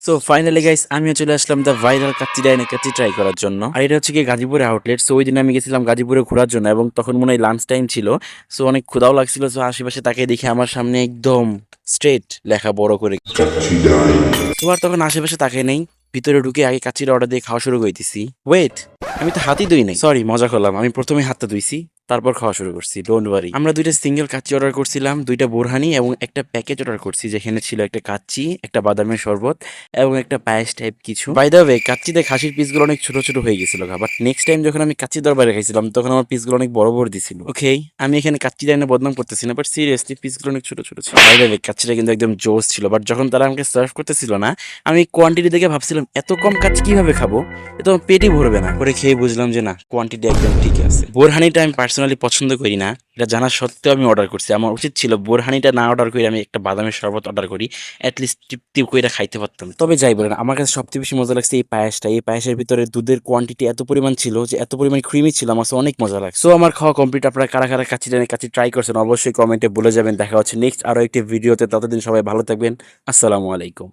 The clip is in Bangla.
সো ফাইনালি গাইস আমিও চলে আসলাম দ্য ভাইরাল কাচ্চি ডাইনে কাচ্চি ট্রাই করার জন্য। আর এটা হচ্ছে কি গাজীপুরে আউটলেট। সো ওই দিন আমি গেছিলাম গাজীপুরে ঘোরার জন্য এবং তখন মনে হয় লাঞ্চ টাইম ছিল। সো অনেক ক্ষুধাও লাগছিল। সো আশেপাশে তাকে দেখে আমার সামনে একদম স্ট্রেট লেখা বড় করে। তো আর তখন আশেপাশে তাকে নেই, ভিতরে ঢুকে আগে কাচ্চির অর্ডার দিয়ে খাওয়া শুরু করতেছি। ওয়েট, আমি তো হাতই ধুই নাই, সরি মজা করলাম। আমি প্রথমে হাতটা ধুইছি, তারপর খাওয়া শুরু করছি, ডোন্ট ওয়ারি। আমরা দুইটা সিঙ্গেল কাচ্চি অর্ডার করছিলাম, দুইটা বোরহানি এবং একটা প্যাকেজ অর্ডার করছি, যেখানে ছিল একটা কাচ্চি, একটা বাদামের শরবত এবং একটা পায়েস টাইপ কিছু। বাই দ্য ওয়ে, কাচ্চিতে খাসির পিসগুলো অনেক ছোট ছোট হয়ে গেছিল, বাট নেক্সট টাইম যখন আমি কাচ্চি দরবারে খাইছিলাম তখন আমার পিসগুলো অনেক বড় বড় দিছিল। ওকে, আমি এখানে কাচ্চি ডাইনে বদনাম করতেছি না, বাট সিরিয়াসলি পিসগুলো অনেক ছোট ছোট ছিল। বাই দ্য ওয়ে, কাচ্চিটা কিন্তু একদম জোস ছিল, বাট যখন তারা আমাকে সার্ভ করতেছিল না, আমি কোয়ান্টিটি দেখে ভাবছিলাম এত কম কাচ্চি কিভাবে খাবো, এ তো আমার পেটই ভরবে না। পরে খেয়ে বুঝলাম যে না, কোয়ান্টিটি একদম ঠিক আছে। বোরহানিটা আমি পার্সোনালি পছন্দ করি না, এটা জানা সত্ত্বেও আমি অর্ডার করছি। আমার উচিত ছিল বোরহানিটা না অর্ডার করে আমি একটা বাদামের শরবত অর্ডার করি, অ্যাটলিস্ট তৃপ্তি করে খাইতে পারতাম। তবে যাই বলেন, আমার কাছে সবচেয়ে বেশি মজা লাগছে এই পায়েসটা। এই পায়েসের ভিতরে দুধের কোয়ান্টিটি এত পরিমাণ ছিল যে এত পরিমাণ ক্রিমি ছিল, আমার কাছে অনেক মজা লাগছে। সো আমার খাওয়া কমপ্লিট। আপনারা কারা কারা কাচ্চি জানে কাচ্চি ট্রাই করছেন অবশ্যই কমেন্টে বলে যাবেন। দেখা হচ্ছে নেক্সট আরো একটি ভিডিওতে, ততদিন সবাই ভালো থাকবেন। আসসালামু আলাইকুম।